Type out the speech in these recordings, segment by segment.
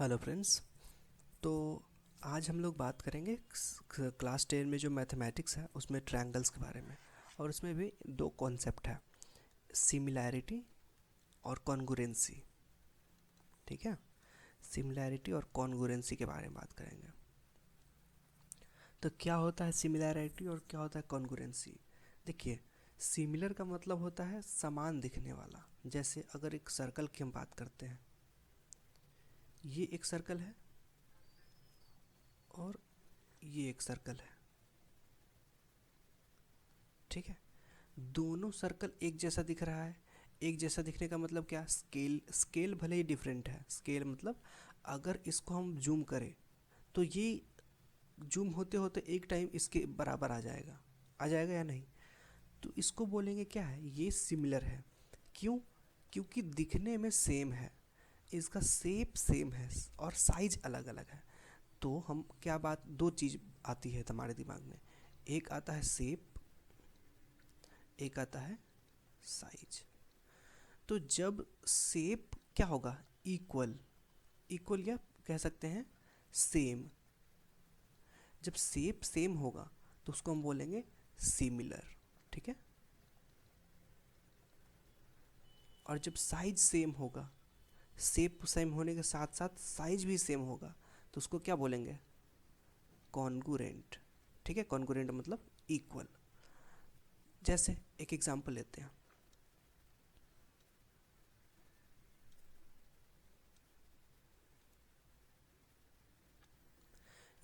Hello friends. तो आज हम लोग बात करेंगे क्लास 10 में जो मैथमेटिक्स है उसमें ट्रायंगल्स के बारे में। और उसमें भी दो कॉन्सेप्ट है, सिमिलैरिटी और कॉन्ग्रुएंसी। ठीक है, सिमिलैरिटी और कॉन्ग्रुएंसी के बारे में बात करेंगे। तो क्या होता है सिमिलैरिटी और क्या होता है कॉन्ग्रुएंसी? देखिए, सिमिलर का मतलब होता है समान दिखने वाला। जैसे अगर एक सर्कल की हम बात करते हैं, ये एक सर्कल है और ये एक सर्कल है। ठीक है, दोनों सर्कल एक जैसा दिख रहा है। एक जैसा दिखने का मतलब क्या? स्केल भले ही डिफरेंट है। स्केल मतलब अगर इसको हम जूम करें तो ये जूम होते होते एक टाइम इसके बराबर आ जाएगा या नहीं? तो इसको बोलेंगे क्या है, ये सिमिलर है। क्यों? क्योंकि दिखने में सेम है, इसका शेप सेम है और साइज अलग अलग है। तो हम क्या बात, दो चीज़ आती है हमारे दिमाग में, एक आता है शेप, एक आता है साइज। तो जब शेप क्या होगा, इक्वल, इक्वल या कह सकते हैं सेम। जब शेप सेम होगा तो उसको हम बोलेंगे सिमिलर। ठीक है, और जब साइज सेम होगा, शेप सेम होने के साथ साथ साइज भी सेम होगा, तो उसको क्या बोलेंगे, कॉन्ग्रुएंट। ठीक है, कॉन्ग्रुएंट मतलब इक्वल। जैसे एक एग्जांपल लेते हैं,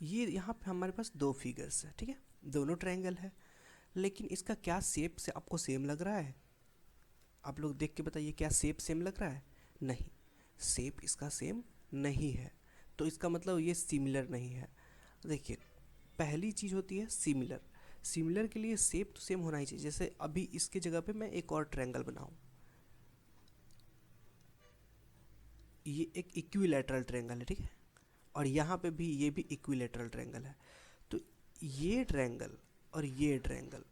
ये यहाँ पे हमारे पास दो फिगर्स है। ठीक है, दोनों ट्रायंगल है, लेकिन इसका क्या शेप से आपको सेम लग रहा है? आप लोग देख के बताइए, क्या शेप सेम लग रहा है? नहीं, शेप इसका सेम नहीं है, तो इसका मतलब ये सिमिलर नहीं है। देखिए, पहली चीज़ होती है सिमिलर। सिमिलर के लिए शेप तो सेम होना ही चाहिए। जैसे अभी इसके जगह पे मैं एक और ट्रायंगल बनाऊं, ये एक इक्विलैटरल ट्रायंगल है। ठीक है, और यहाँ पे भी ये भी इक्विलैटरल ट्रायंगल है। तो ये ट्रायंगल और ये ट्रायंगल,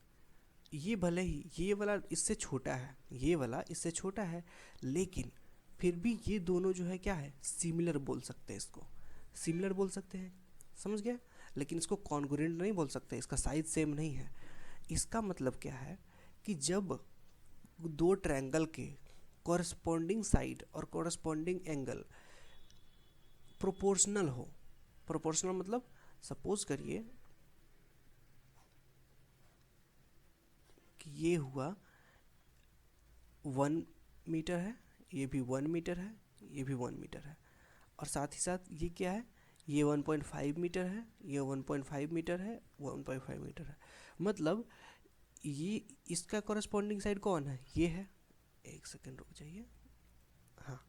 ये भले ही ये वाला इससे छोटा है, ये वाला इससे छोटा है, लेकिन फिर भी ये दोनों जो है क्या है, सिमिलर बोल सकते हैं। इसको सिमिलर बोल सकते हैं, समझ गया? लेकिन इसको कॉन्ग्रुएंट नहीं बोल सकते, इसका साइज सेम नहीं है। इसका मतलब क्या है कि जब दो ट्रायंगल के कॉरस्पॉन्डिंग साइड और कॉरस्पॉन्डिंग एंगल प्रोपोर्शनल हो, प्रोपोर्शनल मतलब सपोज करिए कि ये हुआ 1 मीटर है, ये भी 1 मीटर है, ये भी 1 मीटर है, और साथ ही साथ ये क्या है, ये 1.5 मीटर है, ये 1.5 मीटर है, 1.5 मीटर है। मतलब ये इसका कॉरस्पॉन्डिंग साइड कौन है, ये है। एक सेकेंड रुक जाइए, हाँ,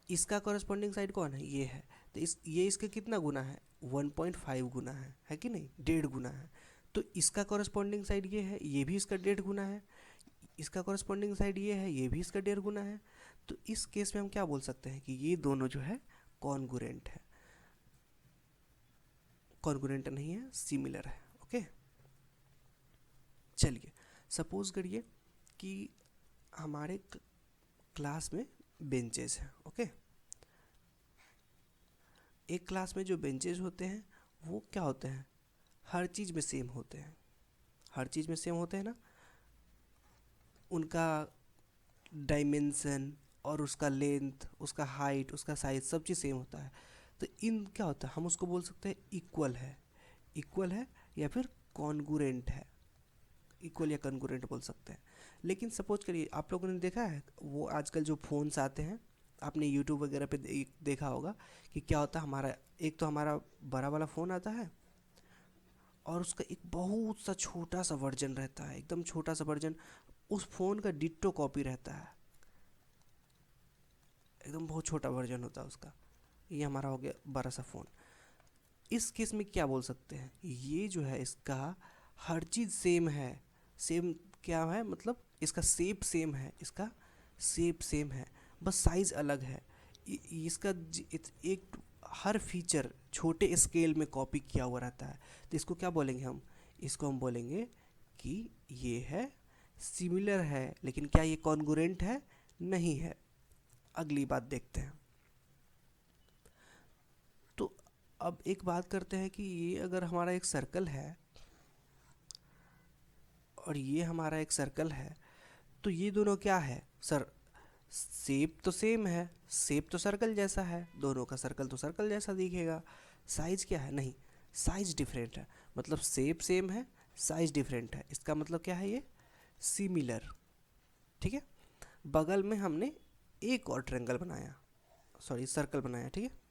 इसका कॉरस्पॉन्डिंग साइड कौन है, ये है। तो ये इसका कितना गुना है, 1.5 गुना है कि नहीं, 1.5 गुना है। तो इसका कॉरस्पॉन्डिंग साइड ये है, ये भी इसका 1.5 गुना है। इसका कॉरस्पॉन्डिंग साइड ये है, ये भी इसका 1.5 गुना है। तो इस केस में हम क्या बोल सकते हैं कि ये दोनों जो है कॉन्ग्रुएंट है। कॉन्ग्रुएंट नहीं है, सिमिलर है। ओके, चलिए सपोज करिए कि हमारे क्लास में बेंचेस हैं। ओके, एक क्लास में जो बेंचेस होते हैं वो क्या होते हैं, हर चीज़ में सेम होते हैं। हर चीज़ में सेम होते हैं ना, उनका डायमेंशन और उसका लेंथ, उसका हाइट, उसका साइज, सब चीज़ सेम होता है। तो इन क्या होता है, हम उसको बोल सकते हैं इक्वल है। इक्वल है या फिर कॉन्ग्रुएंट है, इक्वल या कॉन्ग्रुएंट बोल सकते हैं। लेकिन सपोज करिए, आप लोगों ने देखा है वो आजकल जो फ़ोन्स आते हैं, आपने यूट्यूब वगैरह पे देखा होगा कि क्या होता है, हमारा एक तो हमारा बड़ा वाला फ़ोन आता है और उसका एक बहुत सा छोटा सा वर्जन रहता है, एकदम छोटा सा वर्जन, उस फ़ोन का डिट्टो कॉपी रहता है, एकदम बहुत छोटा वर्जन होता है उसका। ये हमारा हो गया बड़ा सा फ़ोन। इस केस में क्या बोल सकते हैं, ये जो है इसका हर चीज़ सेम है। सेम क्या है, मतलब इसका शेप सेम है, इसका शेप सेम है, बस साइज़ अलग है। इसका एक हर फीचर छोटे स्केल में कॉपी किया हुआ रहता है। तो इसको क्या बोलेंगे हम, इसको हम बोलेंगे कि ये है सिमिलर है। लेकिन क्या ये कॉन्ग्रुएंट है? नहीं है। अगली बात देखते हैं। अब एक बात करते हैं कि ये अगर हमारा एक सर्कल है और ये हमारा एक सर्कल है, तो ये दोनों क्या है सर? शेप तो सेम है, शेप तो सर्कल जैसा है, दोनों का सर्कल तो सर्कल जैसा दिखेगा। साइज क्या है? नहीं, साइज डिफरेंट है। मतलब शेप सेम है, साइज डिफरेंट है, इसका मतलब क्या है? ये सिमिलर। ठीक है। बगल में हमने एक और ट्रायंगल बनाया, सॉरी सर्कल बनाया। ठीक है,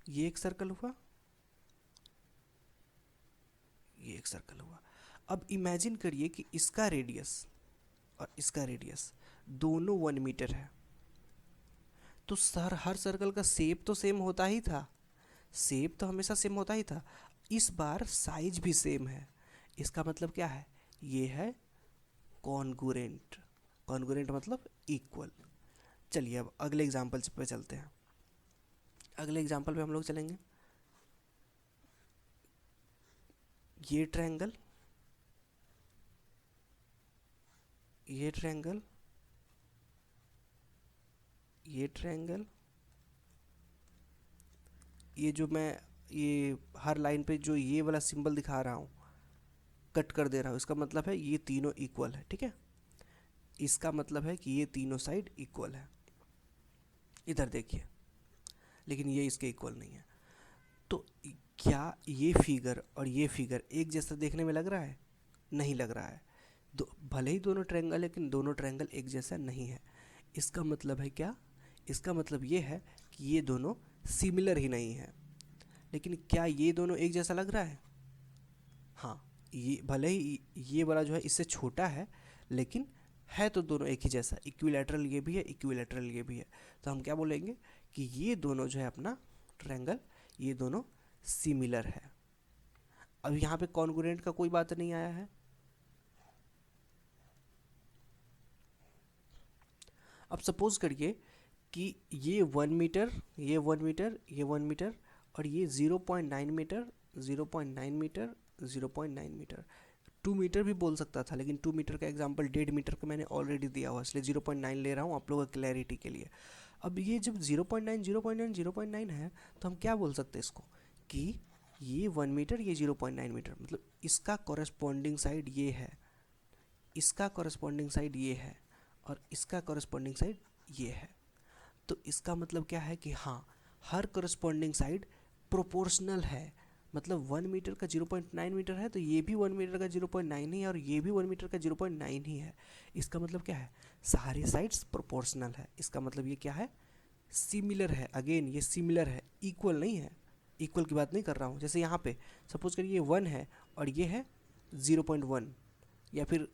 ये एक सर्कल हुआ, ये एक सर्कल हुआ। अब इमेजिन करिए कि इसका रेडियस और इसका रेडियस दोनों 1 मीटर है। तो सर हर सर्कल का शेप तो सेम होता ही था, शेप तो हमेशा सेम होता ही था। इस बार साइज भी सेम है। इसका मतलब क्या है? ये है कॉन्ग्रुएंट। कॉन्ग्रुएंट मतलब इक्वल। चलिए अब अगले एग्जाम्पल पे चलते हैं। अगले एग्जाम्पल पे हम लोग चलेंगे। ये ट्रायंगल, ये ट्रायंगल, ये ट्रायंगल, ये जो मैं ये हर लाइन पे जो ये वाला सिंबल दिखा रहा हूँ, कट कर दे रहा हूँ, इसका मतलब है ये तीनों इक्वल है। ठीक है, इसका मतलब है कि ये तीनों साइड इक्वल है। इधर देखिए, लेकिन ये इसके इक्वल नहीं है। तो क्या ये फिगर और ये फिगर एक जैसा देखने में लग रहा है? नहीं लग रहा है। भले ही दोनों ट्रायंगल, लेकिन दोनों ट्रायंगल एक जैसा नहीं है। इसका मतलब है क्या? इसका मतलब ये है कि ये दोनों सिमिलर ही नहीं है। लेकिन क्या ये दोनों एक जैसा लग रहा है? हाँ, ये भले ही ये वाला जो है इससे छोटा है, लेकिन है तो दोनों एक ही जैसा। इक्विलैटरल ये भी है, इक्विलैटरल ये भी है। तो हम क्या बोलेंगे कि ये दोनों जो है अपना ट्रायंगल, ये दोनों सिमिलर है। अब यहाँ पे कॉन्ग्रुएंट का कोई बात नहीं आया है। अब सपोज करिए कि ये 1 मीटर, ये 1 मीटर, ये 1 मीटर, और ये 0.9 मीटर, 0.9 मीटर, 0.9 मीटर। 2 मीटर भी बोल सकता था, लेकिन 2 मीटर का एग्जाम्पल 1.5 मीटर का मैंने ऑलरेडी दिया हुआ, इसलिए 0.9 ले रहा हूँ आप लोगों की क्लैरिटी के लिए। अब ये जब 0.9, 0.9, 0.9 है, तो हम क्या बोल सकते हैं इसको कि ये 1 मीटर, ये 0.9 मीटर, मतलब इसका कॉरेस्पॉन्डिंग साइड ये है, इसका कॉरेस्पॉन्डिंग साइड ये है, और इसका कॉरेस्पॉन्डिंग साइड ये है। तो इसका मतलब क्या है कि हाँ, हर कॉरेस्पॉन्डिंग साइड प्रोपोर्शनल है। मतलब 1 मीटर का 0.9 मीटर है, तो ये भी 1 मीटर का 0.9 ही है, और ये भी 1 मीटर का 0.9 ही है। इसका मतलब क्या है? सारे साइड्स प्रोपोर्शनल है। इसका मतलब ये क्या है? सिमिलर है। अगेन ये सिमिलर है, इक्वल नहीं है। इक्वल की बात नहीं कर रहा हूँ। जैसे यहाँ पे सपोज करिए 1 है और ये है 0.1, या फिर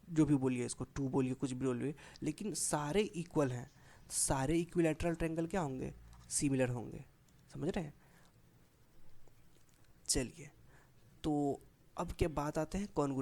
जो भी बोलिए, इसको 2 बोलिए, कुछ भी बोलिए, लेकिन सारे इक्वल हैं। सारे इक्विलैटरल ट्रायंगल क्या होंगे? सिमिलर होंगे। समझ रहे हैं? चलिए, तो अब क्या बात आते हैं कॉन्ग्रुएंट